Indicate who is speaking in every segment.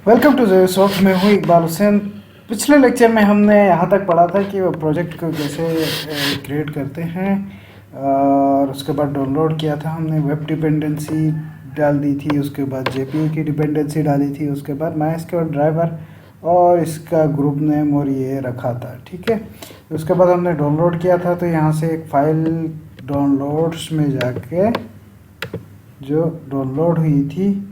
Speaker 1: Welcome to the soft. मैं हूँ इकबाल हुसैन। पिछले लेक्चर में हमने यहाँ तक पढ़ा था कि वो प्रोजेक्ट को कैसे क्रिएट करते हैं, और उसके बाद डाउनलोड किया था हमने। वेब डिपेंडेंसी डाल दी थी, उसके बाद जेपीई की डिपेंडेंसी डाली थी, उसके बाद माइस्क्यूएल ड्राइवर और इसका ग्रुप नेम और ये रखा था। ठीक है, उसके बाद हमने डाउनलोड किया था। तो यहाँ से एक फ़ाइल डाउनलोड्स में जाके जो डाउनलोड हुई थी,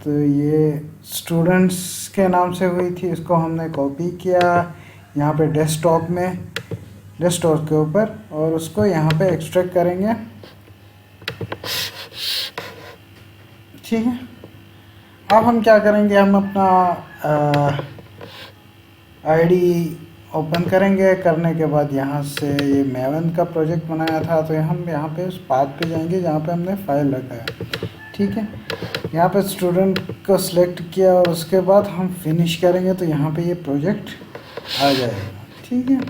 Speaker 1: तो ये स्टूडेंट्स के नाम से हुई थी। इसको हमने कॉपी किया यहाँ पे डेस्कटॉप के ऊपर, और उसको यहाँ पे एक्सट्रैक्ट करेंगे। ठीक है, अब हम क्या करेंगे, हम अपना आईडी ओपन करेंगे। करने के बाद यहाँ से ये मेवन का प्रोजेक्ट बनाया था, तो हम यहाँ पे उस पाथ पे जाएंगे जहाँ पे हमने फाइल रखा है। ठीक है, यहाँ पे स्टूडेंट को सिलेक्ट किया और उसके बाद हम फिनिश करेंगे, तो यहाँ पे ये प्रोजेक्ट आ जाएगा। ठीक है,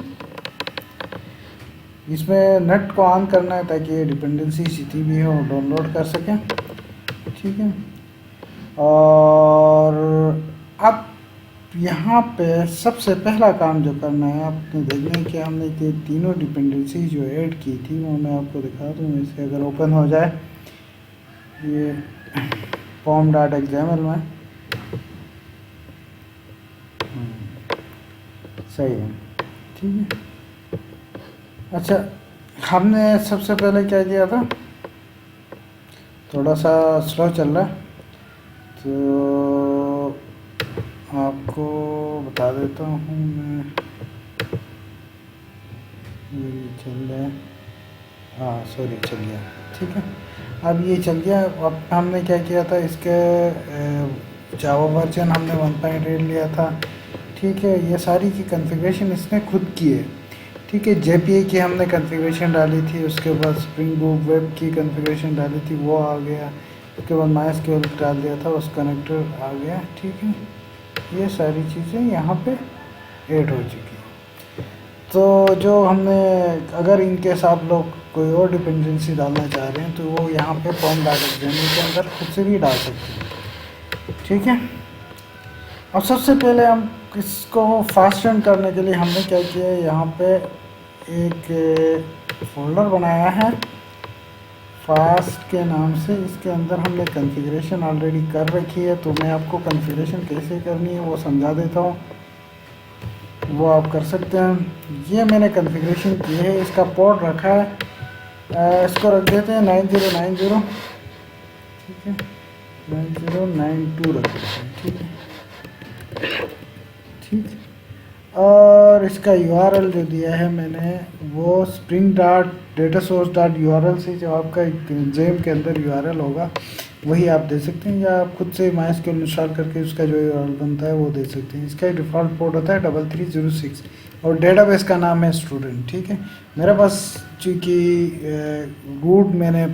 Speaker 1: इसमें नेट को ऑन करना है ताकि ये डिपेंडेंसी जितनी भी हो डाउनलोड कर सकें। ठीक है, और अब यहाँ पे सबसे पहला काम जो करना है, आपने देखना है कि हमने ये तीनों डिपेंडेंसी जो ऐड की थी वो मैं आपको दिखा दूँ। इसे अगर ओपन हो जाए ये pom.xml में, सही है। ठीक है, अच्छा, हमने सबसे पहले क्या किया था, थोड़ा सा स्लो चल रहा है तो आपको बता देता हूँ मैं। ये चल रहा है, हाँ सॉरी, चल गया। ठीक है, अब ये चल गया। अब हमने क्या किया था, इसके जावा वर्जन हमने 1.8 लिया था। ठीक है, ये सारी की कॉन्फ़िगरेशन इसने खुद की है। ठीक है, जेपीई की हमने कॉन्फ़िगरेशन डाली थी, उसके बाद स्प्रिंग बूट वेब की कॉन्फ़िगरेशन डाली थी, वो आ गया। उसके बाद माइस्क्यूएल डाल दिया था, उस कनेक्टर आ गया। ठीक है, ये सारी चीज़ें यहाँ पे ऐड हो चुकी हैं। तो जो हमने, अगर इनके साथ लोग कोई और डिपेंडेंसी डालना चाह रहे हैं तो वो यहाँ पे pom.xml के अंदर खुद से भी डाल सकते हैं। ठीक है, अब सबसे पहले हम इसको फास्ट रन करने के लिए हमने क्या किया है, यहाँ पे एक फोल्डर बनाया है फास्ट के नाम से। इसके अंदर हमने कॉन्फ़िगरेशन ऑलरेडी कर रखी है, तो मैं आपको कॉन्फ़िगरेशन कैसे करनी है वो समझा देता हूँ, वो आप कर सकते हैं। ये मैंने कॉन्फ़िगरेशन की है, इसका पोर्ट रखा है, इसको रख देते हैं 9090। ठीक है, 9092 रख देते हैं। ठीक है, ठीक, और इसका यूआरएल जो दिया है मैंने वो spring.datasource.url से, जो आपका जेम के अंदर यूआरएल होगा वही आप दे सकते हैं, या आप खुद से माइस्क्यूएल इंस्टॉल करके उसका जो यूआरएल बनता है वो दे सकते हैं। इसका डिफ़ॉल्ट पोर्ट होता है 3306 और डेटाबेस का नाम है स्टूडेंट। ठीक है, मेरे पास चूँकि रूट मैंने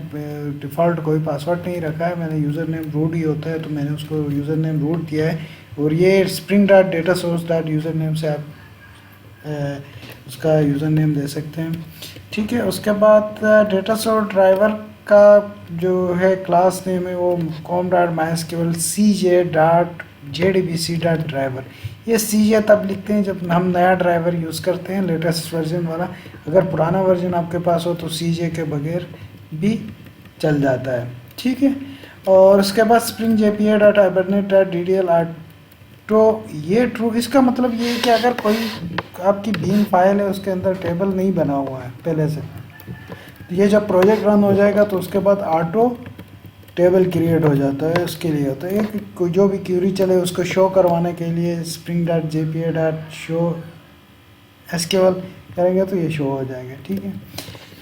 Speaker 1: डिफ़ॉल्ट कोई पासवर्ड नहीं रखा है, मैंने यूज़र नेम रूट ही होता है, तो मैंने उसको यूज़र नेम रूट दिया है। और ये spring.datasource.username से आप उसका यूज़र नेम दे सकते हैं। ठीक है, उसके बाद डेटा सोर्स ड्राइवर का जो है क्लास नेम है वो com.mysql.cj.jdbc.driver। ये cj तब लिखते हैं जब हम नया ड्राइवर यूज़ करते हैं, लेटेस्ट वर्जन वाला। अगर पुराना वर्जन आपके पास हो तो cj के बगैर भी चल जाता है। ठीक है, और उसके बाद spring.jpa.hibernate.ddl तो ये ट्रू, इसका मतलब ये है कि अगर कोई आपकी बीन फाइल है उसके अंदर टेबल नहीं बना हुआ है पहले से, तो ये जब प्रोजेक्ट रन हो जाएगा तो उसके बाद ऑटो टेबल क्रिएट हो जाता है। उसके लिए होता है कि कोई जो भी क्यूरी चले उसको शो करवाने के लिए spring.jpa.show एसक्यूएल करेंगे तो ये शो हो जाएगा। ठीक है,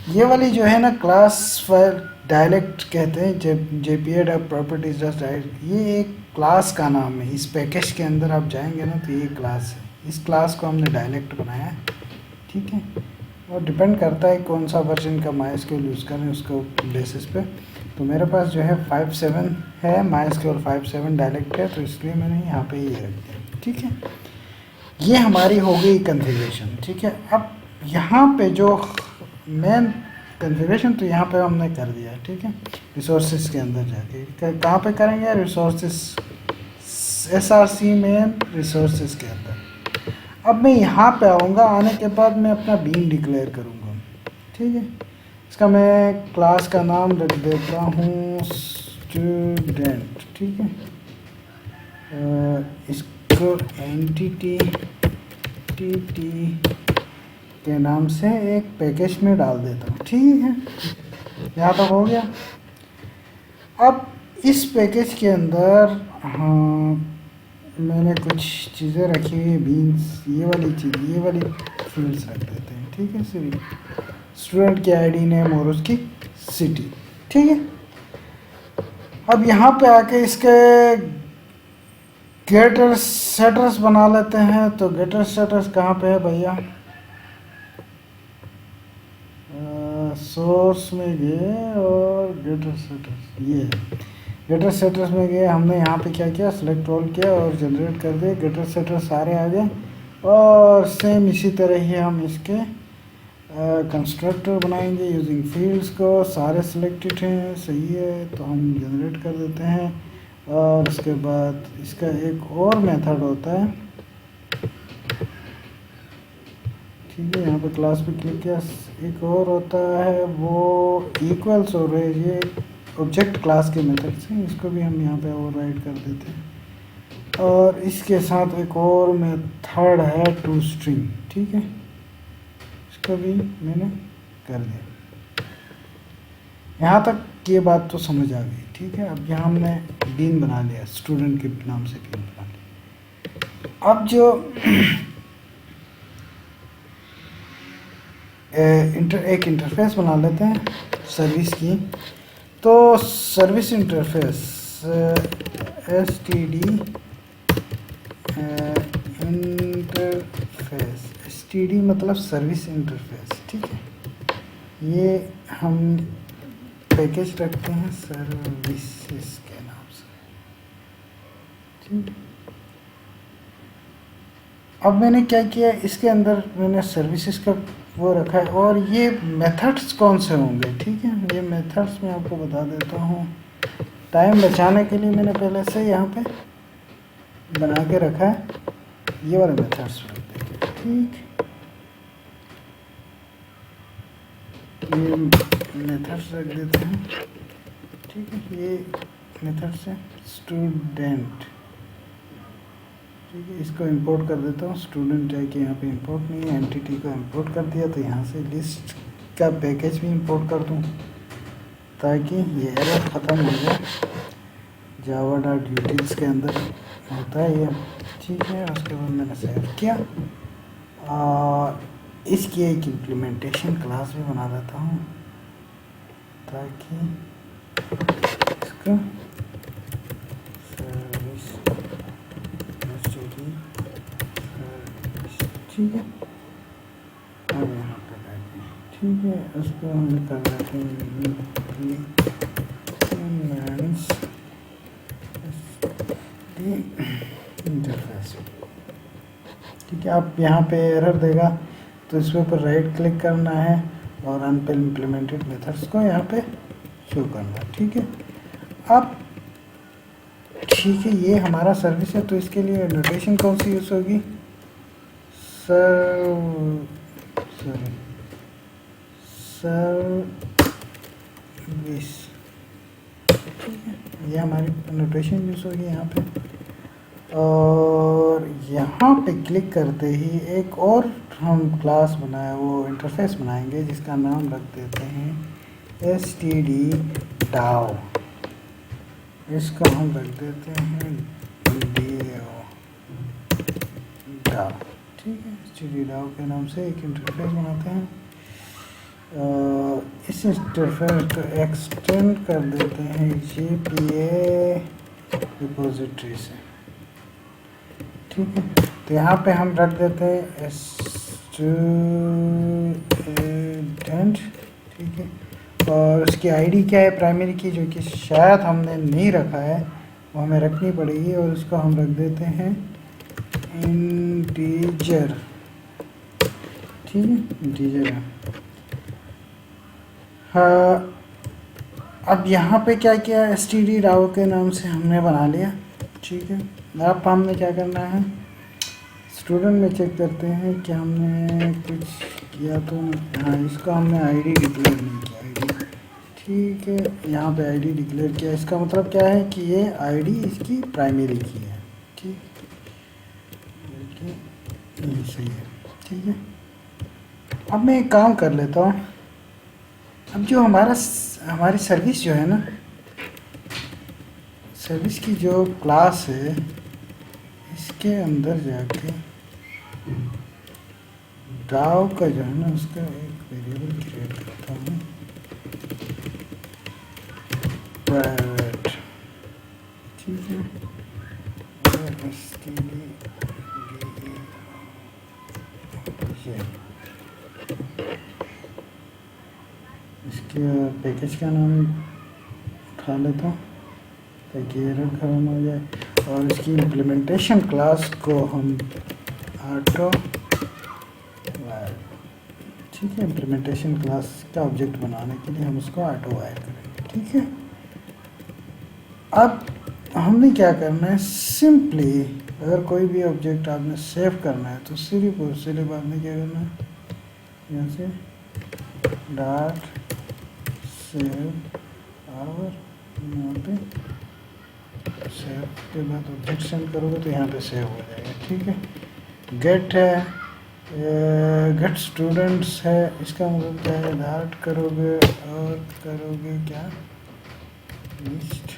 Speaker 1: ये वाली जो है ना क्लास फाइल डायलेक्ट कहते हैं, jpa.properties डस्ट डायरेक्ट, ये एक क्लास का नाम है। इस पैकेज के अंदर आप जाएंगे ना तो ये क्लास है, इस क्लास को हमने डायलेक्ट बनाया है। ठीक है, और डिपेंड करता है कौन सा वर्जन का माइस्क्यूएल यूज़ करें उसको बेसिस पे। तो मेरे पास जो है 5.7 है, माइस्क्यूएल 5.7 डायलेक्ट है, तो इसलिए मैंने यहाँ पे ये रख दिया। ठीक है, ये हमारी हो गई कॉन्फ़िगरेशन। ठीक है, अब यहाँ पे जो मेन कॉन्फ़िगरेशन तो यहाँ पे हमने कर दिया है। ठीक है, रिसोर्सेज के अंदर जाके कहाँ पे करेंगे, रिसोर्सेज SRC मेन रिसोर्सेज के अंदर। अब मैं यहाँ पे आऊँगा, आने के बाद मैं अपना बीन डिक्लेयर करूँगा, ठीक है। इसका मैं क्लास का नाम रख देता हूँ स्टूडेंट, ठीक है। इसको एंटिटी के नाम से एक पैकेज में डाल देता हूँ, ठीक है। यहाँ तक हो गया। अब इस पैकेज के अंदर हाँ मैंने कुछ चीज़ें रखी हुई, बीन्स, ये वाली फील्ड्स रख देते हैं, ठीक है। सिर्फ स्टूडेंट की आईडी, नेम और उसकी सिटी, ठीक है। अब यहाँ पे आके इसके गेटर सेटर्स बना लेते हैं। तो गेटर सेटर्स कहाँ पे है भैया? सोर्स में गए और गेटर सेटर्स, ये गेटर सेटर्स में गए। हमने यहाँ पे क्या किया, सेलेक्ट ऑल किया और जनरेट कर दिए। गेटर सेटर्स सारे आ गए और सेम इसी तरह ही हम इसके कंस्ट्रक्टर बनाएंगे यूजिंग फील्ड्स को। सारे सिलेक्टेड हैं, सही है, तो हम जनरेट कर देते हैं। और उसके बाद इसका एक और मेथड होता है, ठीक है। यहाँ पे क्लास पे क्लिक किया, एक और होता है वो इक्वल्स, और ये ऑब्जेक्ट क्लास के मेथड्स हैं, इसको भी हम यहाँ पे ओवरराइड कर देते हैं। और इसके साथ एक और मेथड है टू स्ट्रिंग, ठीक है, इसको भी मैंने कर दिया। यहाँ तक ये बात तो समझ आ गई, ठीक है। अब यहाँ हमने बीन बना लिया, स्टूडेंट के नाम से बीन बना लिया। अब जो एक इंटरफेस बना लेते हैं सर्विस की। तो service interface STD interface, STD मतलब सर्विस इंटरफेस, ठीक है। ये हम पैकेज रखते हैं सर्विसेज के नाम से, ठीक। अब मैंने क्या किया, इसके अंदर मैंने सर्विसेज का वो रखा है। और ये मेथड्स कौन से होंगे, ठीक है, ये मेथड्स मैं आपको बता देता हूँ। टाइम बचाने के लिए मैंने पहले से यहाँ पे बना के रखा है, ये वाले मेथड्स रख देंगे, ठीक। ये मेथड्स रख देते हैं, ठीक है। ये मेथड्स है स्टूडेंट, ठीक है। इसको इंपोर्ट कर देता हूँ, स्टूडेंट जाके यहाँ पे इंपोर्ट नहीं है, एंटिटी को इंपोर्ट कर दिया। तो यहाँ से लिस्ट का पैकेज भी इंपोर्ट कर दूँ ताकि ये एरर ख़त्म हो जाए। java.utils के अंदर होता है ये, ठीक है। उसके बाद मैंने सेव किया और इसकी एक इम्प्लीमेंटेशन क्लास भी बना देता हूँ ताकि इसका ठीक है। अब यहाँ पे रहते हैं, ठीक है। उसको हम कर देते हैं इंटरफेस, ठीक है। आप यहाँ पे एरर देगा तो इसके ऊपर राइट क्लिक करना है और अनइम्प्लीमेंटेड मेथड्स को यहाँ पे शो करना है, ठीक है। अब ठीक है, ये हमारा सर्विस है, तो इसके लिए नोटेशन कौन सी यूज़ होगी? सर्विस, ठीक है, ये हमारी नोटेशन यूज़ होगी यहाँ पे। और यहाँ पे क्लिक करते ही एक और हम क्लास बनाए, वो इंटरफेस बनाएंगे जिसका नाम रख देते हैं STD DAO। इसको हम रख देते हैं DAO, ठीक है। STD DAO के नाम से एक इंटरफेस बनाते हैं। इस इंटरफेस को एक्सटेंड कर देते हैं JPA रिपोजिटरी से, ठीक है। तो यहाँ पे हम रख देते हैं स्टूडेंट, ठीक है। और उसकी आईडी क्या है प्राइमरी की, जो कि शायद हमने नहीं रखा है, वो हमें रखनी पड़ेगी। और उसको हम रख देते हैं इंटीजर, ठीक है, इंटीजर है। हाँ, अब यहाँ पे क्या किया, STD DAO के नाम से हमने बना लिया, ठीक है। अब हमने क्या करना है, स्टूडेंट में चेक करते हैं कि हमने कुछ किया तो नहीं। हाँ, इसका हमने आईडी डिक्लेयर नहीं किया, आईडी ठीक है, यहाँ पे आईडी डिक्लेयर किया। इसका मतलब क्या है कि ये आईडी इसकी प्राइमरी की है, ठीक है, ये सही है, ठीक है। अब मैं एक काम कर लेता हूँ, अब जो हमारी सर्विस जो है ना, सर्विस की जो क्लास है, इसके अंदर जाके डाव का जो है ना, उसका एक वेरिएबल क्रिएट करता हूँ, प्राइवेट, ठीक है, और इसके लिए इसके पैकेज का नाम उठा लेता हूँ ताकि एरर खत्म हो जाए। और इसकी इम्प्लीमेंटेशन क्लास को हम ऑटो, ठीक है, इम्प्लीमेंटेशन क्लास का ऑब्जेक्ट बनाने के लिए हम उसको ऑटो वायर करेंगे, ठीक है। अब हमने क्या करना है, सिंपली अगर कोई भी ऑब्जेक्ट आपने सेव करना है तो सिर्फ और सिर्फ आपने क्या करना है, यहाँ से डॉट सेव और यहाँ पे सेव के बाद ऑब्जेक्ट सेंड करोगे तो यहाँ पे सेव हो जाएगा, ठीक है। गेट है, गेट स्टूडेंट्स है, इसका मतलब क्या है, डॉट करोगे और करोगे क्या, लिस्ट,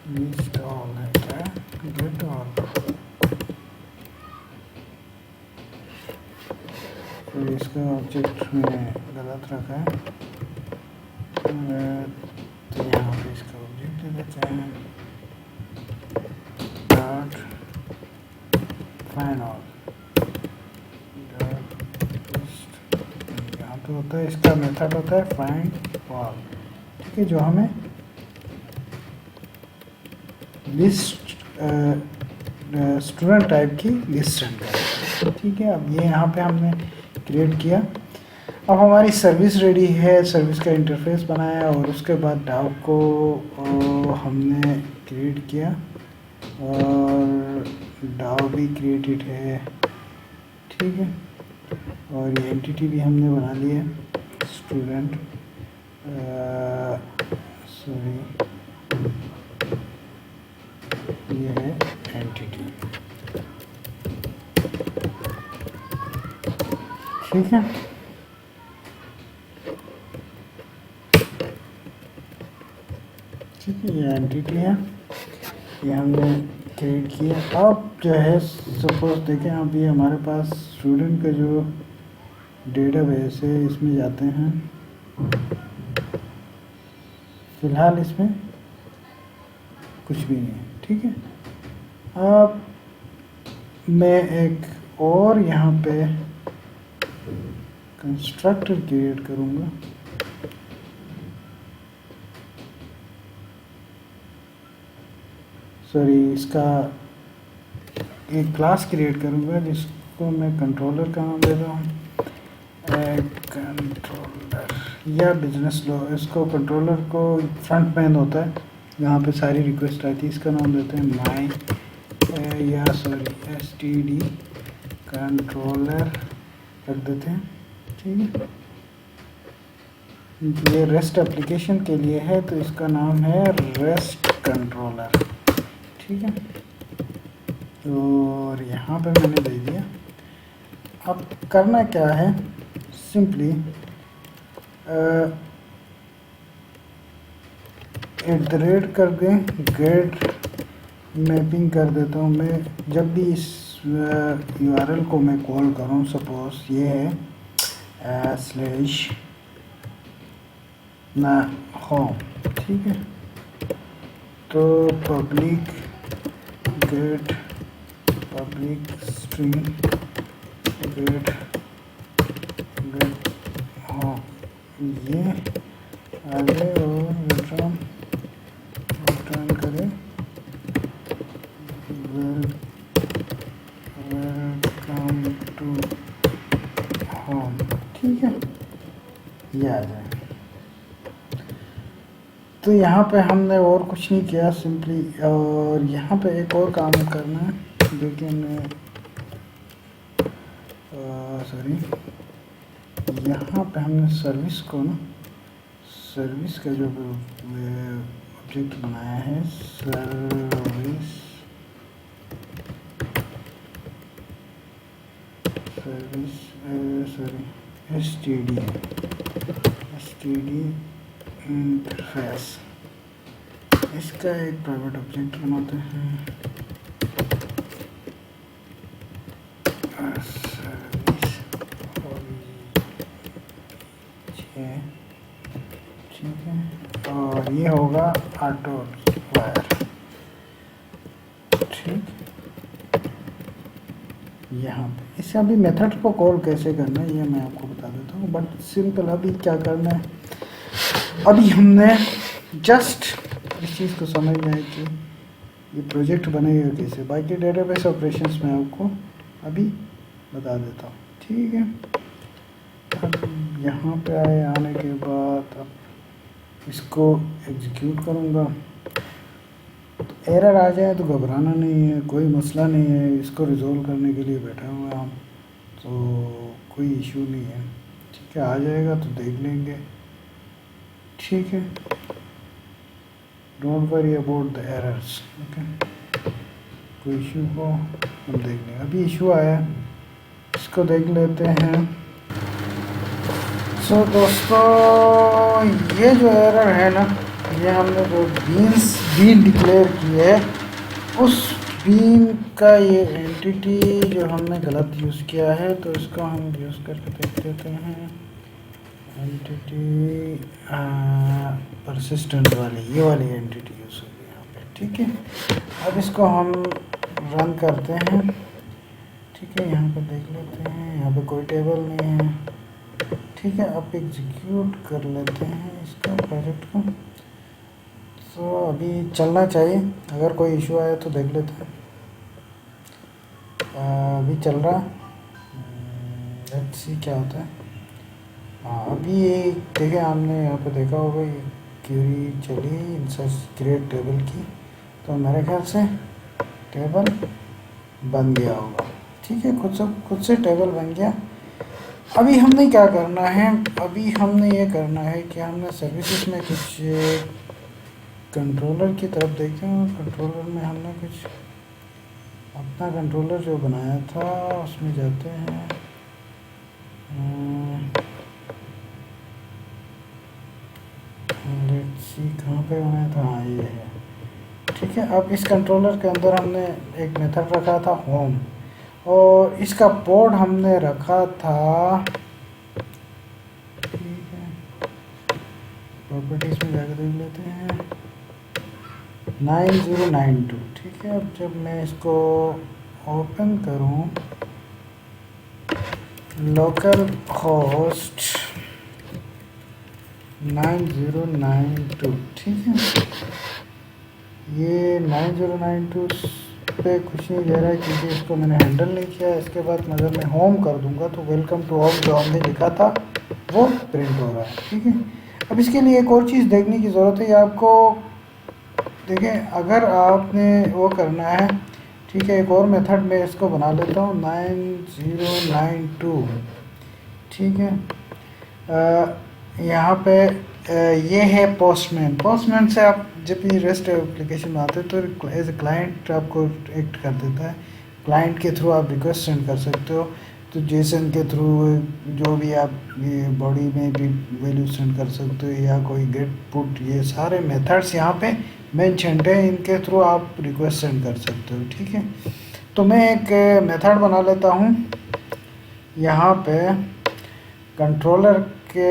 Speaker 1: लिस्ट ऑल है क्या, गेट ऑल, तो इसका ऑब्जेक्ट में गलत रखा है, तो यहाँ पे इसका ऑब्जेक्ट दे देते हैं डॉट फाइंड ऑल, यहाँ पे होता है, इसका मेथड होता है फाइंड ऑल, ठीक है, जो हमें लिस्ट स्टूडेंट टाइप की लिस्ट सेंड करेगा, ठीक है। अब ये यहाँ पे हमने क्रिएट किया। अब हमारी सर्विस रेडी है, सर्विस का इंटरफेस बनाया और उसके बाद डाव को हमने क्रिएट किया और डाव भी क्रिएटेड है, ठीक है। और ये एंटिटी भी हमने बना लिया, स्टूडेंट, सॉरी ये है एंटिटी, ठीक है। ठीक है, ये एंटिटी है, ये हमने क्रिएट किया। अब जो है सपोज देखें, अब ये हमारे पास स्टूडेंट का जो डेटाबेस है इसमें जाते हैं, फिलहाल इसमें कुछ भी नहीं है, ठीक है। अब मैं एक और यहाँ पे कंस्ट्रक्टर क्रिएट करूँगा, सॉरी इसका एक क्लास क्रिएट करूँगा जिसको मैं कंट्रोलर का नाम दे रहा हूँ, कंट्रोलर या बिजनेस लो। इसको कंट्रोलर को फ्रंट मैन होता है, यहाँ पे सारी रिक्वेस्ट आती है, इसका नाम देते हैं माई या सॉरी std कंट्रोलर रख देते हैं, ठीक है। ये रेस्ट एप्लीकेशन के लिए है तो इसका नाम है रेस्ट कंट्रोलर, ठीक है। और यहाँ पे मैंने दे दिया। अब करना क्या है, सिंपली @ कर दें, गेट मैपिंग कर देता हूँ मैं। जब भी इस URL को मैं कॉल करूँ, सपोज ये है स्लैश ना होम, ठीक है, तो public get public string get get home, ये आगे और रिटर्न करें वेलकम टू होम, ठीक है, ये आ जाए। तो यहाँ पे हमने और कुछ नहीं किया सिंपली, और यहाँ पे एक और काम करना है, लेकिन सॉरी, यहाँ पे हमने सर्विस को ना, सर्विस का जो ऑब्जेक्ट बनाया है, सर्विस सॉरी एसटीडी इंटरफेस, इसका एक प्राइवेट ऑब्जेक्ट बनाते हैं, सर्विस, ठीक है, और ये होगा ऑटो वायर, ठीक। यहाँ पे इसे अभी मेथड को कॉल कैसे करना है ये मैं आपको बता देता हूँ, बट सिंपल। अभी क्या करना है, अभी हमने जस्ट इस चीज़ को समझ में है कि ये प्रोजेक्ट बनेगा कैसे, बाकी डेटाबेस ऑपरेशंस में आपको अभी बता देता हूँ, ठीक है। अब यहाँ पे आने के बाद अब इसको एग्जीक्यूट करूँगा, एरर आ जाए तो घबराना नहीं है, कोई मसला नहीं है, इसको रिजोल्व करने के लिए बैठा हुआ हम, तो कोई इशू नहीं है, ठीक है। आ जाएगा तो देख लेंगे, ठीक है। Don't worry about the errors, okay. कोई इशू हो हम देख लेंगे। अभी इशू आया, इसको देख लेते हैं। सो दोस्तों, ये जो एरर है ना, ये हमने जो बीन डिक्लेयर की है, उस बीन का ये एंटिटी जो हमने गलत यूज़ किया है, तो इसको हम यूज़ करके देख देते हैं। एंटिटी परसिस्टेंट वाली, ये वाली एंटिटी यूज़ होगी यहाँ पे, ठीक है। अब इसको हम रन करते हैं, ठीक है। यहाँ पे देख लेते हैं, यहाँ पे कोई टेबल नहीं है, ठीक है। अब एग्जीक्यूट कर लेते हैं इसका प्रोजेक्ट को, तो अभी चलना चाहिए। अगर कोई इशू आया तो देख लेते हैं। अभी चल रहा, लेट्स सी क्या होता है। हाँ, अभी ये देखिए, हमने यहाँ पे देखा होगा ये क्वेरी चली इंसर्ट क्रिएट टेबल की, तो मेरे ख्याल से टेबल बन गया होगा, ठीक है। खुद से टेबल बन गया। अभी हमने क्या करना है, अभी हमने ये करना है कि हमने सर्विसेज में कुछ कंट्रोलर की तरफ देखते हैं। कंट्रोलर में हमने कुछ अपना कंट्रोलर जो बनाया था उसमें जाते हैं। लेट्स सी कहाँ पे बनाया था, हाँ ये है, ठीक है। अब इस कंट्रोलर के अंदर हमने एक मेथड रखा था होम, और इसका पोर्ट हमने रखा था, ठीक है। प्रॉपर्टीज में जाकर देख लेते हैं, 9092, ठीक है। अब जब मैं इसको ओपन करूं, लोकल होस्ट 9092, ठीक है। ये 9092 पे कुछ नहीं दे रहा है क्योंकि इसको मैंने हैंडल नहीं किया। इसके बाद अगर मैं होम कर दूंगा तो वेलकम टू होम जो हमने लिखा था वो प्रिंट हो रहा है, ठीक है। अब इसके लिए एक और चीज़ देखने की ज़रूरत है आपको। देखिए, अगर आपने वो करना है, ठीक है, एक और मेथड में इसको बना लेता हूँ 9092, ठीक है। यहाँ पे ये है पोस्टमैन से आप जब भी रेस्ट एप्लीकेशन बनाते हैं तो एज ए क्लाइंट आपको एक्ट कर देता है। क्लाइंट के थ्रू आप रिक्वेस्ट सेंड कर सकते हो, तो जेसन के थ्रू जो भी आप ये बॉडी में भी वैल्यू सेंड कर सकते हो, या कोई गेट पुट, ये सारे मेथड्स यहाँ पे मेंशन्ड है, इनके थ्रू आप रिक्वेस्ट सेंड कर सकते हो, ठीक है। तो मैं एक मेथड बना लेता हूँ यहाँ पे कंट्रोलर के,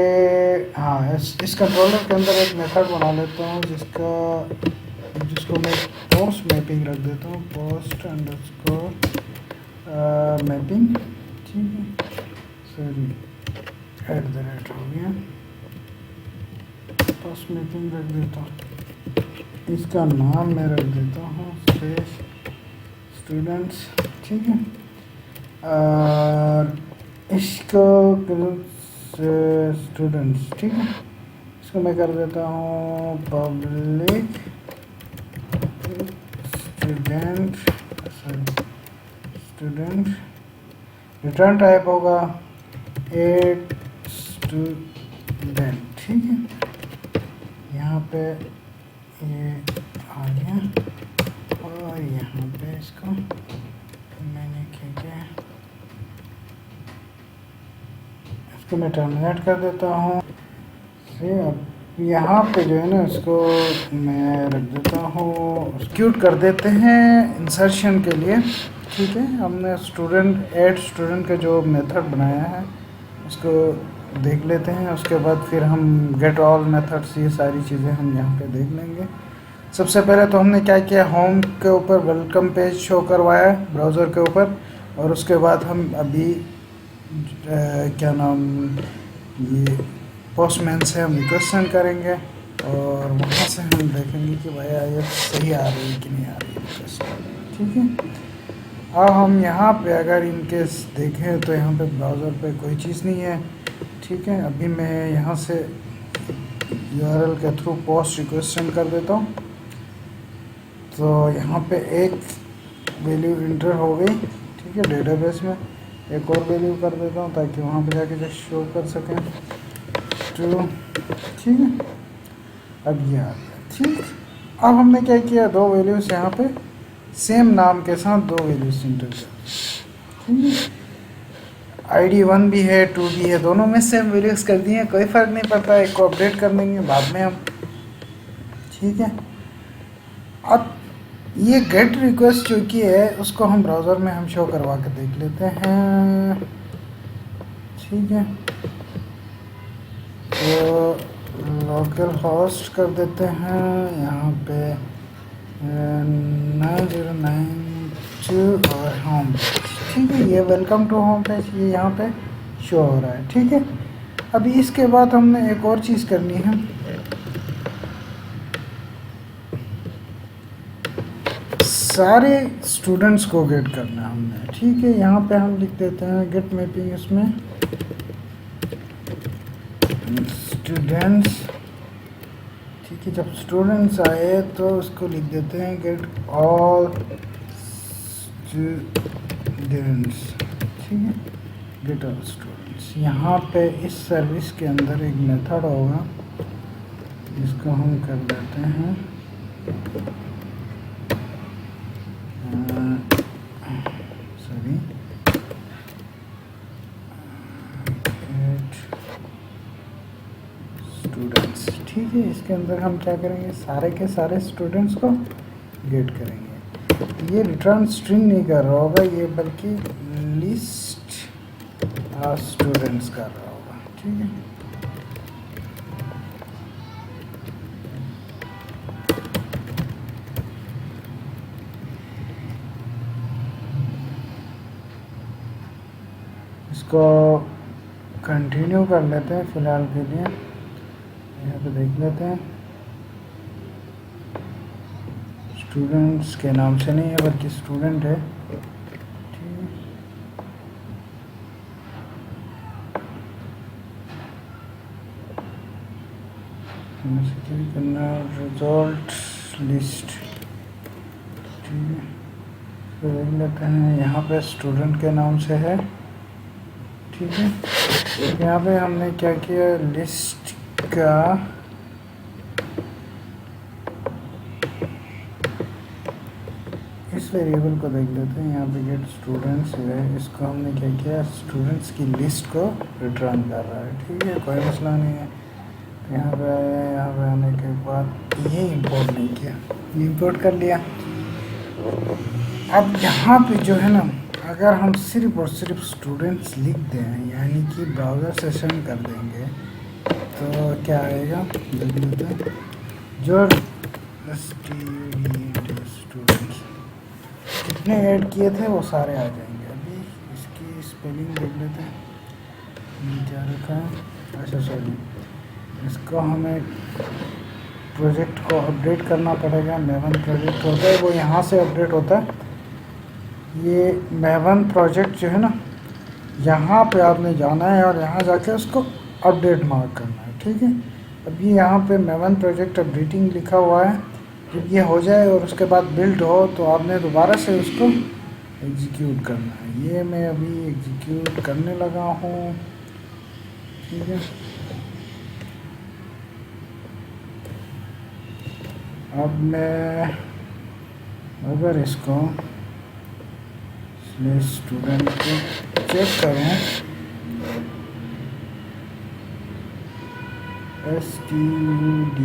Speaker 1: हाँ इस कंट्रोलर के अंदर एक मेथड बना लेता हूँ जिसको मैं पोस्ट मैपिंग रख देता हूँ, पोस्ट अंडरस्कोर मैपिंग, ठीक है। सॉरी, @ हो गया, पोस्ट मैपिंग रख देता हूँ। इसका नाम मैं रख देता हूँ स्टूडेंट्स, ठीक है। और इसको स्टूडेंट्स, ठीक है। इसको मैं कर देता हूँ पब्लिक स्टूडेंट रिटर्न टाइप होगा एट स्टूडेंट। ठीक है, यहाँ पे ये आ गया और यहाँ पे इसको मैंने खींचा, इसको मैं टर्मिनेट कर देता हूँ। अब यहाँ पे जो है ना इसको मैं रख देता हूँ, एक्सिक्यूट कर देते हैं इंसर्शन के लिए। ठीक है, हमने ऐड स्टूडेंट का जो मेथड बनाया है उसको देख लेते हैं, उसके बाद फिर हम गेट ऑल मेथड्स ये सारी चीज़ें हम यहाँ पे देख लेंगे। सबसे पहले तो हमने क्या किया, होम के ऊपर वेलकम पेज शो करवाया है ब्राउज़र के ऊपर, और उसके बाद हम अभी क्या नाम ये पोस्टमैन से हम रिक्वेस्ट सेंड करेंगे और वहाँ से हम देखेंगे कि भैया ये सही आ रही है कि नहीं आ रही है रिक्वेस्ट। ठीक है, अब हम यहाँ पे अगर इनकेस देखें तो यहाँ पे ब्राउज़र पे कोई चीज़ नहीं है। ठीक है, अभी मैं यहाँ से URL के थ्रू पोस्ट रिक्वेस्ट सेंड कर देता हूँ, तो यहाँ पे एक वैल्यू इंटर हो गई। ठीक है, डेटाबेस में एक और वैल्यू कर देता हूँ ताकि वहाँ पे जाके शो कर सकें ट्रू। ठीक है, अब ये आ गया। ठीक, अब हमने क्या किया, दो वैल्यूज यहाँ पे सेम नाम के साथ दो वैल्यूज इंटर कर। ठीक है, ID 1 भी है 2 भी है, दोनों में सेम वैल्यूज कर दिए, कोई फ़र्क नहीं पड़ता, एक को अपडेट कर देंगे बाद में हम। ठीक है, अब ये गेट रिक्वेस्ट जो की है उसको हम ब्राउज़र में हम शो करवा के देख लेते हैं। ठीक है, तो लोकल होस्ट कर देते हैं यहाँ पे 9092 और होम। ठीक है, ये वेलकम टू होम पेज ये यहाँ पे शो हो रहा है। ठीक है, अभी इसके बाद हमने एक और चीज़ करनी है, सारे स्टूडेंट्स को गेट करना है हमने। ठीक है, यहाँ पे हम लिख देते हैं गेट मैपिंग, इसमें स्टूडेंट्स। ठीक है, जब स्टूडेंट्स आए तो उसको लिख देते हैं गेट ऑल स्टूडेंट्स। ठीक है, गेट ऑल स्टूडेंट्स। यहाँ पे इस सर्विस के अंदर एक मेथड होगा जिसको हम कर देते हैं सॉरी स्टूडेंट्स। ठीक है, इसके अंदर हम क्या करेंगे, सारे के सारे स्टूडेंट्स को गेट करेंगे। ये रिटर्न स्ट्रिंग नहीं कर रहा होगा ये, बल्कि लिस्ट स्टूडेंट्स कर रहा होगा। ठीक है, इसको कंटिन्यू कर लेते हैं फ़िलहाल के लिए, यहाँ पे देख लेते हैं। स्टूडेंट्स के नाम से नहीं है बल्कि स्टूडेंट है। ठीक है, करना रिजल्ट लिस्ट। ठीक है, तो देख लेते हैं यहाँ पे स्टूडेंट के नाम से है। ठीक है, यहाँ पे हमने क्या किया, लिस्ट का इस वेरिएबल को देख लेते हैं, यहाँ पे गेट स्टूडेंट्स है, इसको हमने क्या किया, स्टूडेंट्स की लिस्ट को रिटर्न कर रहा है। ठीक है, कोई मसला नहीं है। यहाँ पे आया, यहाँ पे आने के बाद ये इंपोर्ट नहीं किया, ये इंपोर्ट कर लिया। अब यहाँ पे जो है ना, अगर हम सिर्फ और सिर्फ स्टूडेंट्स लिख दें, यानी कि ब्राउज़र सेशन कर देंगे, तो क्या आएगा देख लेते हैं। जो स्टूडेंट्स कितने ऐड किए थे वो सारे आ जाएंगे। अभी इसकी स्पेलिंग देख लेते हैं, क्या रखा है, अच्छा सॉरी, इसको हमें प्रोजेक्ट को अपडेट करना पड़ेगा। मेवन प्रोजेक्ट होता है वो यहाँ से अपडेट होता है। ये मेवन प्रोजेक्ट जो है ना, यहाँ पे आपने जाना है और यहाँ जाके उसको अपडेट मार्क करना है। ठीक है, अभी यहाँ पे मेवन प्रोजेक्ट अपडेटिंग लिखा हुआ है। जब ये हो जाए और उसके बाद बिल्ड हो तो आपने दोबारा से उसको एग्जीक्यूट करना है। ये मैं अभी एग्जीक्यूट करने लगा हूँ, ठीक है। अब मैं अगर इसको स्टूडेंट को चेक करूँ, STUDENTS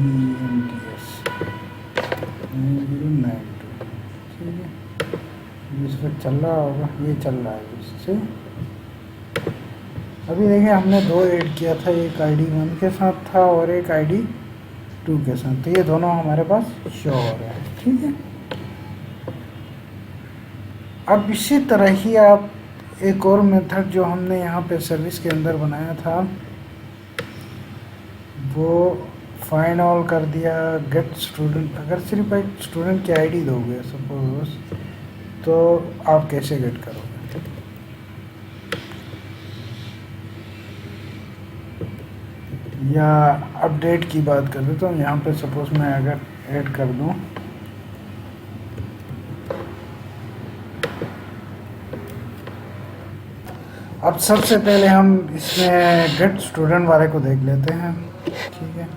Speaker 1: 9092, ठीक है। इस पर चल रहा होगा, ये चल रहा है इससे। अभी देखिए हमने दो ऐड किया था, एक ID 1 के साथ था और एक ID 2 के साथ, तो ये दोनों हमारे पास शो हो रहे हैं, ठीक है। अब इसी तरह ही आप एक और मेथड जो हमने यहाँ पे सर्विस के अंदर बनाया था वो फाइंड ऑल कर दिया, गेट स्टूडेंट। अगर सिर्फ एक स्टूडेंट की ID दोगे सपोज, तो आप कैसे गेट करोगे? या अपडेट की बात कर देता हूँ, यहाँ पे सपोज मैं अगर ऐड कर दूँ, अब सबसे पहले हम इसमें गेट स्टूडेंट वाले को देख लेते हैं, ठीक है।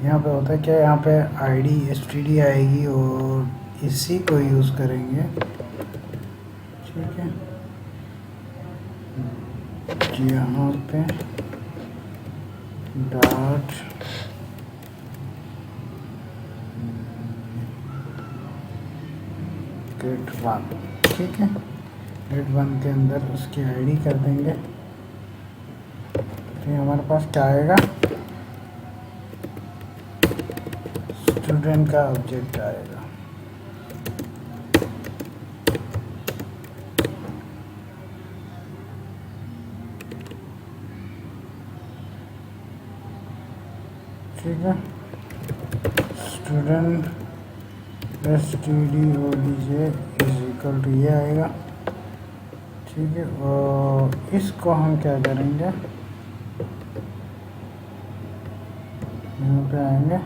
Speaker 1: यहाँ पे होता है क्या, यहाँ पे ID STD आएगी और इसी को यूज़ करेंगे, ठीक है। यहाँ पे डॉट गेट 1, ठीक है। गेट 1 के अंदर उसकी ID कर देंगे, तो हमारे पास क्या आएगा, स्टूडेंट का ऑब्जेक्ट आएगा, ठीक है। Student STDOBJ is equal to ये आएगा, ठीक है। और इसको हम क्या करेंगे, यहाँ पे आएंगे,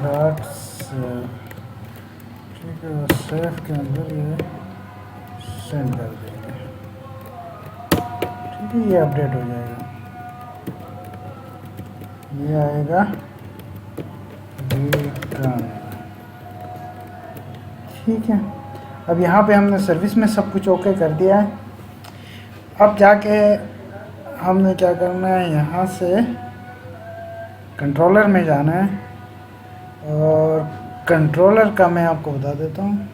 Speaker 1: डॉट सेव, ठीक है। और सेव के अंदर ये सेंड कर देंगे, ठीक है। ये अपडेट हो जाएगा, ये आएगा रिटर्न, ठीक है। अब यहाँ पे हमने सर्विस में सब कुछ ओके कर दिया है। अब जाके हमने क्या करना है, यहाँ से कंट्रोलर में जाना है, और कंट्रोलर का मैं आपको बता देता हूँ।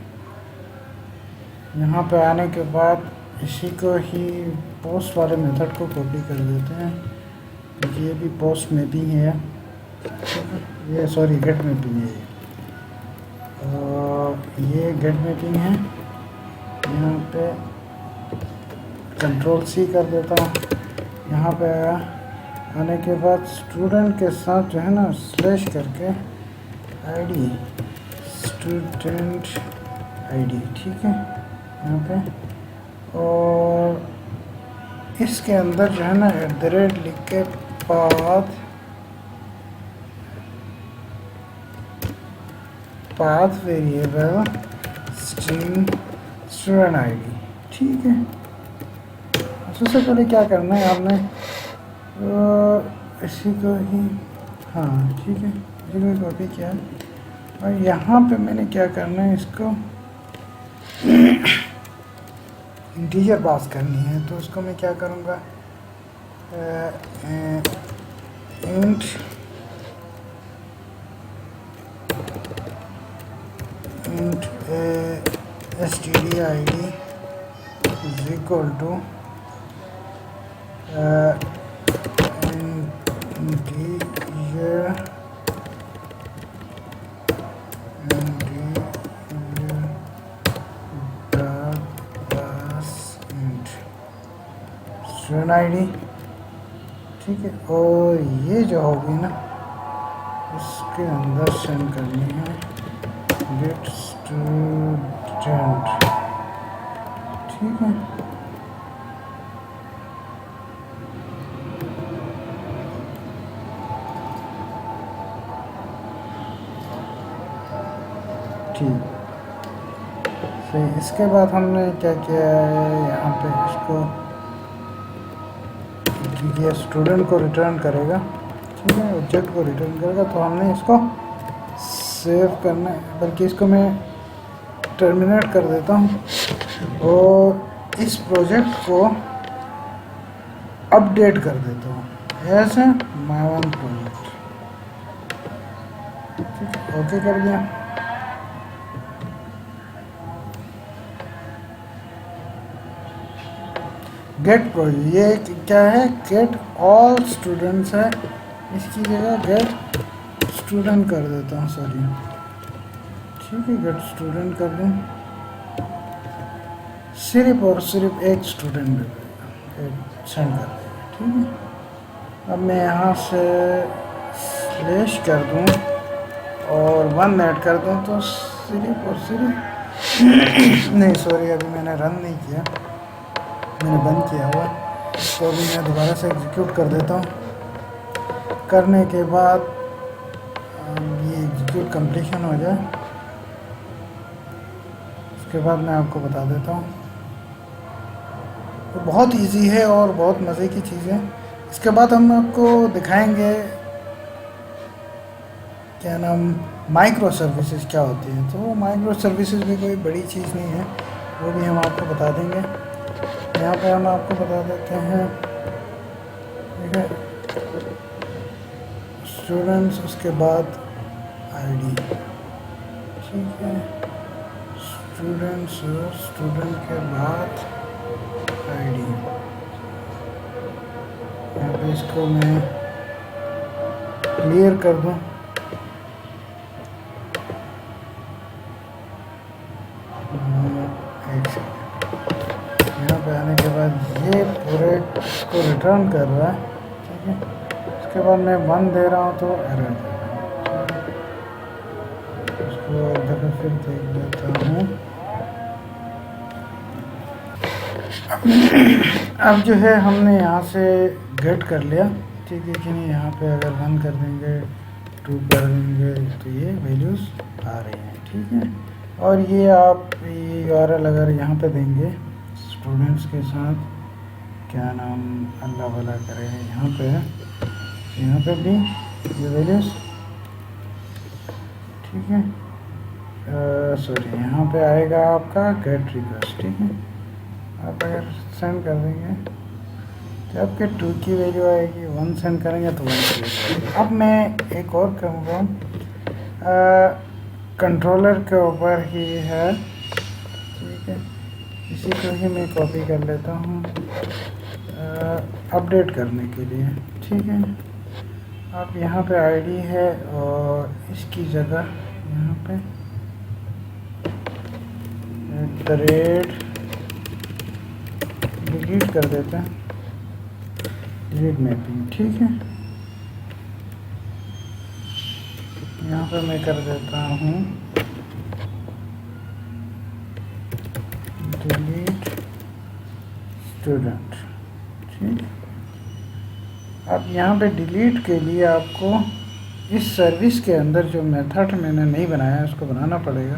Speaker 1: यहाँ पे आने के बाद इसी को ही पोस्ट वाले मेथड को कॉपी कर देते हैं, क्योंकि ये भी पोस्ट में भी है, ये सॉरी गेट में भी है, और ये गेट मैपिंग है। यहाँ पे Ctrl+C कर देता हूँ। यहाँ पे आने के बाद स्टूडेंट के साथ जो है ना स्लैश करके ID स्टूडेंट ID, ठीक है, यहाँ पे। और इसके अंदर जो है ना @ लिख के path variable string student ID, ठीक है। सबसे पहले क्या करना है आपने, इसी को ही, हाँ ठीक है, इसी को कॉपी किया। और यहाँ पे मैंने क्या करना है, इसको इंटीजर पास करनी है, तो उसको मैं क्या करूँगा, int std_id is equal to integer student ID, ठीक है। और ये जो होगी ना इसके अंदर सेंड करनी है गेट स्टूडेंट, ठीक है। ठीक। फिर इसके बाद हमने क्या किया है, यहाँ पे इसको ये स्टूडेंट को रिटर्न करेगा, ठीक है, ऑब्जेक्ट को रिटर्न करेगा। तो हमने इसको सेव करना है, बल्कि इसको मैं टर्मिनेट कर देता हूँ और इस प्रोजेक्ट को अपडेट कर देता हूँ ऐसे माय वन प्रोजेक्ट। ओके कर दिया। गेट प्रोजेक्ट, ये क्या है, गेट ऑल स्टूडेंट्स है, इसकी जगह गेट स्टूडेंट कर देता हूँ, सॉरी, ठीक है, गेट स्टूडेंट कर दूँ। सिर्फ और सिर्फ एक स्टूडेंट सेंड कर देगा, ठीक है। अब मैं यहाँ से स्लैश कर दूँ और 1 ऐड कर दूँ, तो सिर्फ और सिर्फ नहीं सॉरी, अभी मैंने रन नहीं किया, मैंने बंद किया हुआ, तो अभी मैं दोबारा से एग्जीक्यूट कर देता हूँ। करने के बाद ये एग्जीक्यूट कंप्लीशन हो जाए, उसके बाद मैं आपको बता देता हूँ। तो बहुत इजी है और बहुत मज़े की चीज़ है। इसके बाद हम आपको दिखाएंगे क्या नाम, माइक्रो सर्विसेज क्या होती हैं। तो माइक्रो सर्विसेज भी कोई बड़ी चीज़ नहीं है, वो भी हम आपको बता देंगे। यहाँ पे हम आपको बता देते हैं, ठीक है, स्टूडेंट्स, उसके बाद आईडी, ठीक है, स्टूडेंट्स, स्टूडेंट के बाद आईडी। यहाँ पे इसको मैं क्लियर कर दूँ, यहाँ पे आने के बाद ये पूरे को रिटर्न कर रहा है, ठीक है। उसके बाद मैं 1 दे रहा हूँ तो एरर दे रहा हूँ। उसको एक दफ़ा फिर देख लेता हूँ। अब जो है हमने यहाँ से गेट कर लिया, ठीक है कि नहीं। यहाँ पे अगर 1 कर देंगे, 2 कर देंगे, तो ये वैल्यूज़ आ रही हैं, ठीक है। और ये आप ये URL अगर यहाँ पे देंगे स्टूडेंट्स के साथ, क्या नाम, अल्लाह भला करे, यहाँ पे भी ये वैल्यूज़, ठीक है। सॉरी, यहाँ पे आएगा आपका गेट रिक्वेस्ट, ठीक है। आप अगर सेंड कर देंगे तो आपके 2 की वैल्यू आएगी, 1 सेंड करेंगे तो 1 की वैल्यू आएगी। अब मैं एक और कहूँगा, कंट्रोलर के ऊपर ही है, ठीक है। इसी को ही मैं कॉपी कर लेता हूँ अपडेट करने के लिए, ठीक है। अब यहाँ पे आईडी है और इसकी जगह यहाँ पे डिलीट कर देते हैं, डिलीट मैपिंग, ठीक है। यहाँ पे मैं कर देता हूँ डिलीट स्टूडेंट, ठीक। अब यहाँ पे डिलीट के लिए आपको इस सर्विस के अंदर जो मेथड मैंने नहीं बनाया उसको बनाना पड़ेगा,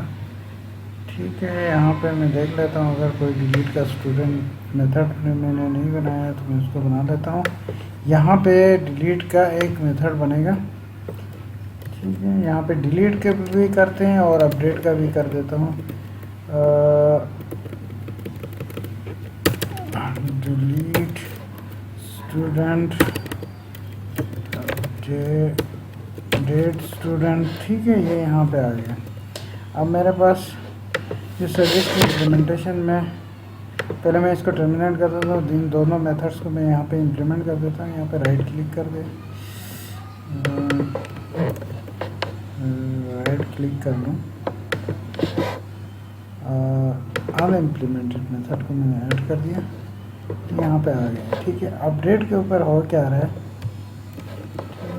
Speaker 1: ठीक है। यहाँ पे मैं देख लेता हूँ, अगर कोई डिलीट का स्टूडेंट मेथड मैंने नहीं बनाया तो मैं उसको बना लेता हूँ। यहाँ पे डिलीट का एक मेथड बनेगा, ठीक है। यहाँ पे डिलीट के भी करते हैं और अपडेट का भी कर देता हूँ। डिलीट स्टूडेंट डेट स्टूडेंट, ठीक है, ये यहाँ पे आ गया। अब मेरे पास इस सर्विस की इम्प्लीमेंटेशन में पहले मैं इसको टर्मिनेट कर देता हूँ, इन दोनों मेथड्स को मैं यहाँ पे इम्प्लीमेंट कर देता हूँ। यहाँ पे राइट क्लिक कर दे, राइट क्लिक कर लूँ, अनइम्प्लीमेंटेड मेथड को मैंने ऐड कर दिया, यहाँ पे आ गया, ठीक है। अपडेट के ऊपर हो क्या रहा है,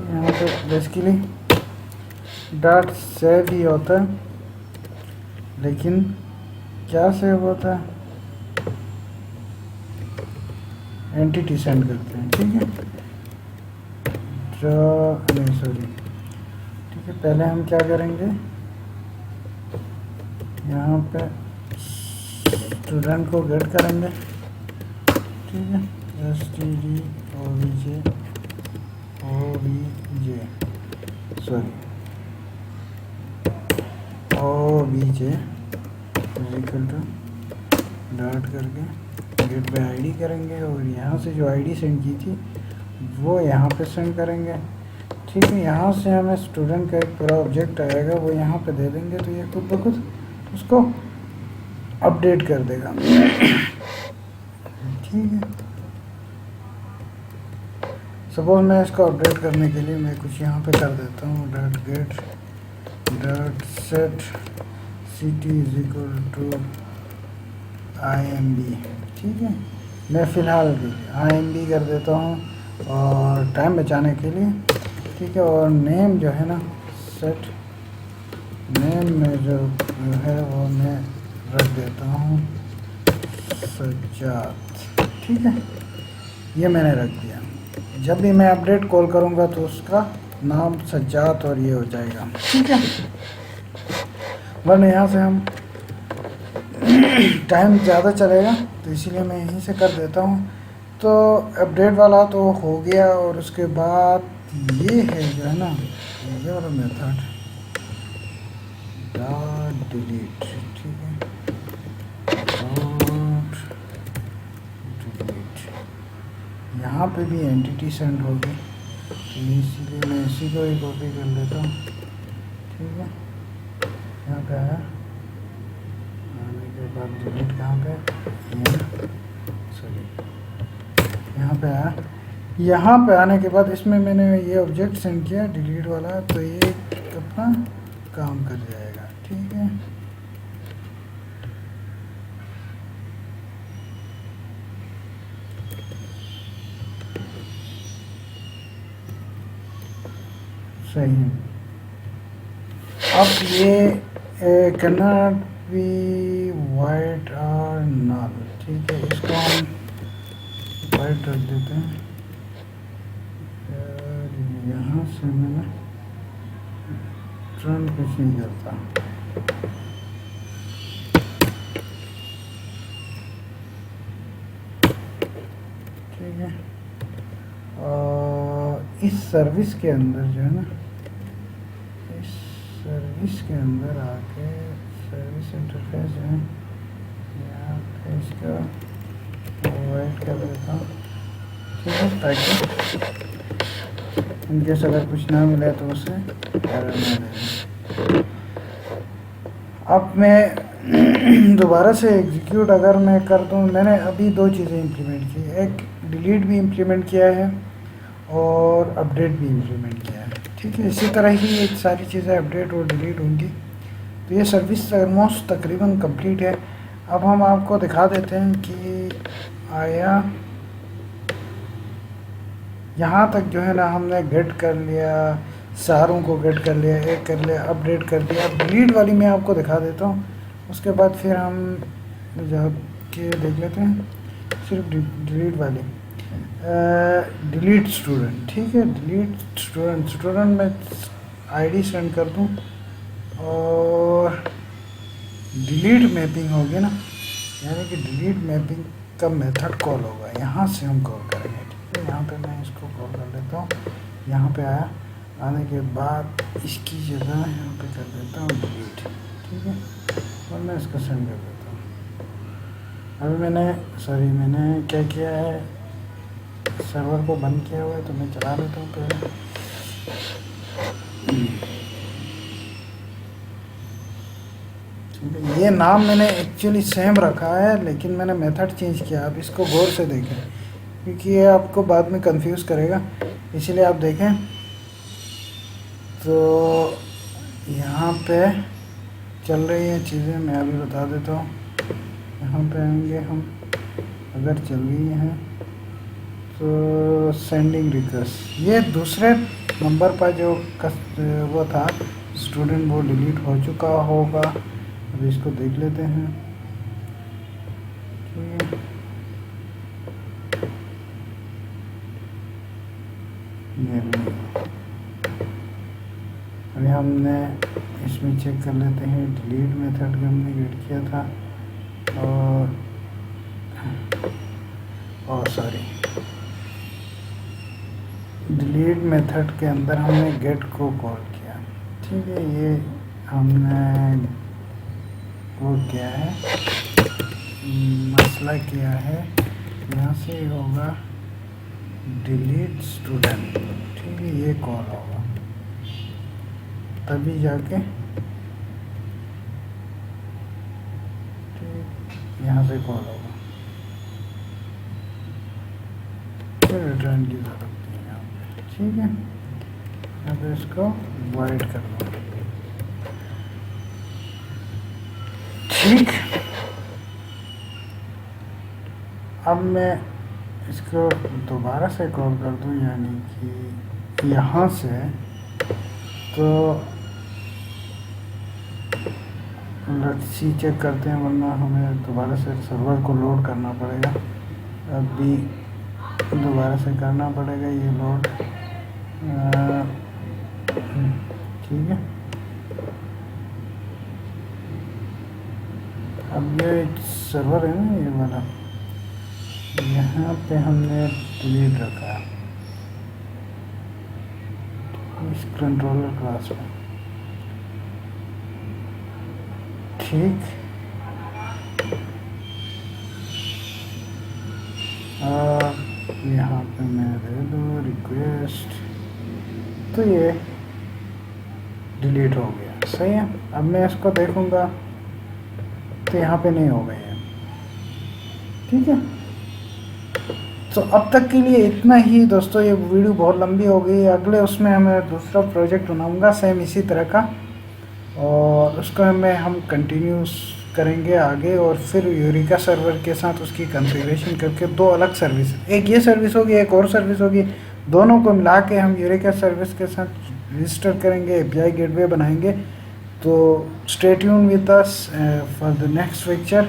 Speaker 1: यहाँ पे बेसिकली डॉट सेव ही होता है, लेकिन क्या सेव होता है, एंटिटी सेंड करते हैं, ठीक है। नहीं सॉरी, ठीक है, पहले हम क्या करेंगे, यहाँ पे स्टूडेंट को गेट करेंगे, ठीक है, std obj equal to dot करके गेट पे आईडी करेंगे, और यहाँ से जो आईडी सेंड की थी वो यहाँ पे सेंड करेंगे, ठीक है। यहाँ से हमें स्टूडेंट का एक पूरा ऑब्जेक्ट आएगा, वो यहाँ पे दे देंगे, तो ये खुद ब खुद उसको अपडेट कर देगा, ठीक है। सपोज मैं इसको अपडेट करने के लिए मैं कुछ यहाँ पे कर देता हूँ, dot get dot set city is equal to IMB, ठीक है। मैं फ़िलहाल IMB कर देता हूँ और टाइम बचाने के लिए, ठीक है। और नेम जो है ना, सेट नेम में जो है वो मैं रख देता हूँ सज्जाद, ठीक है। ये मैंने रख दिया। जब भी मैं अपडेट कॉल करूँगा तो उसका नाम सज्जाद और ये हो जाएगा, ठीक है। वरना यहाँ से हम टाइम ज़्यादा चलेगा, तो इसीलिए मैं यहीं से कर देता हूँ। तो अपडेट वाला तो हो गया, और उसके बाद ये है जो है ना, ये वाला मेथड डॉट डिलीट, ठीक है, डॉट डिलीट। यहाँ पे भी एंटिटी सेंड होगी, तो इसीलिए मैं इसी को ही कॉपी कर लेता हूँ, ठीक है। यहाँ पे है, आने के बाद डिलीट कहाँ पे, सॉरी यहाँ पे आया। यहाँ पे आने के बाद इसमें मैंने ये ऑब्जेक्ट सेंड किया डिलीट वाला, तो ये अपना काम कर जाएगा, ठीक है। सही है। अब ये कैनॉट बी वाइट और नल, ठीक है, इसको हम वाइट रख देते हैं। यहाँ से मैंने ट्रेंड कुछ नहीं करता, ठीक है। और इस सर्विस के अंदर जो है ना, इस सर्विस के अंदर आके सर्विस इंटरफेस जो है यहाँ पे इसका वाइट कर देता हूँ, ठीक है, ताकि इनकेस अगर कुछ ना मिले तो उसे एरर ना दे। अब मैं दोबारा से एग्जीक्यूट अगर मैं कर दूँ, मैंने अभी दो चीज़ें इम्प्लीमेंट की, एक डिलीट भी इम्प्लीमेंट किया है और अपडेट भी इम्प्लीमेंट किया है, ठीक है। इसी तरह ही ये सारी चीज़ें अपडेट और डिलीट होंगी। तो ये सर्विस ऑलमोस्ट तकरीबन कंप्लीट है। अब हम आपको दिखा देते हैं कि आया यहाँ तक जो है ना, हमने गेट कर लिया, सारों को गेट कर लिया, एक कर लिया, अपडेट कर दिया। अब डिलीट वाली मैं आपको दिखा देता हूँ, उसके बाद फिर हम जाके देख लेते हैं सिर्फ डिलीट वाली। डिलीट स्टूडेंट, ठीक है, डिलीट स्टूडेंट में आईडी सेंड कर दूँ और डिलीट मैपिंग होगी ना, यानी कि डिलीट मैपिंग का मेथड कॉल होगा, यहाँ से हम कॉल करेंगे, ठीक है। यहाँ पे मैं इसको कॉल कर लेता हूँ, यहाँ पे आया, आने के बाद इसकी जगह यहाँ पे कर देता हूँ डिलीट, ठीक है, और मैं इसको सेंड कर देता हूँ। अभी मैंने क्या किया है, सर्वर को बंद किया हुआ है, तो मैं चला लेता हूँ पहले। ये नाम मैंने एक्चुअली सेम रखा है, लेकिन मैंने मेथड चेंज किया। आप इसको गौर से देखें, क्योंकि ये आपको बाद में कंफ्यूज करेगा, इसलिए आप देखें। तो यहाँ पे चल रही हैं चीज़ें, मैं अभी बता देता हूँ। यहाँ पे आएंगे हम, अगर चल रही हैं तो सेंडिंग रिक्वेस्ट, ये दूसरे नंबर पर जो वो था स्टूडेंट, वो डिलीट हो चुका होगा। अब इसको देख लेते हैं, अभी हमने इसमें चेक कर लेते हैं डिलीट मेथड का हमने गेट किया था और सॉरी डिलीट मेथड के अंदर हमने गेट को कॉल किया। ठीक है, ये हमने वो किया है, मसला किया है, यहाँ से होगा डिलीट स्टूडेंट। ठीक है, ये कॉल होगा तभी जाके यहाँ से कॉल होगा, फिर रिटर्न की जरूरत नहीं है यहाँ पे। ठीक है, यहाँ पे इसको वाइड कर दो। ठीक, अब मैं इसको दोबारा से कॉल कर दूँ, यानी कि यहाँ से, तो लेट्स सी चेक करते हैं, वरना हमें दोबारा से सर्वर को लोड करना पड़ेगा। अभी दोबारा से करना पड़ेगा ये लोड। ठीक है, अब ये सर्वर है ना, ये वाला, यहाँ पे हमने डिलीट रखा है इस कंट्रोलर क्लास में। ठीक, यहाँ पे मैं दे दूँ रिक्वेस्ट, तो ये डिलीट हो गया। सही है, अब मैं इसको देखूँगा तो यहाँ पे नहीं हो गया है। ठीक है, तो अब तक के लिए इतना ही दोस्तों। ये वीडियो बहुत लंबी हो गई। अगले उसमें मैं दूसरा प्रोजेक्ट बनाऊँगा सेम इसी तरह का, और उसको हम कंटिन्यूस करेंगे आगे, और फिर यूरिका सर्वर के साथ उसकी कॉन्फ़िगरेशन करके दो अलग सर्विस, एक ये सर्विस होगी, एक और सर्विस होगी, दोनों को मिला के हम यूरिका सर्विस के साथ रजिस्टर करेंगे, एपीआई गेटवे बनाएंगे। तो stay tune with us for the next picture.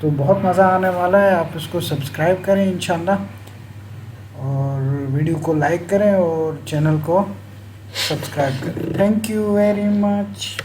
Speaker 1: तो बहुत मज़ा आने वाला है, आप इसको सब्सक्राइब करें इंशाल्लाह, और वीडियो को लाइक करें और चैनल को सब्सक्राइब करें। Thank you very much.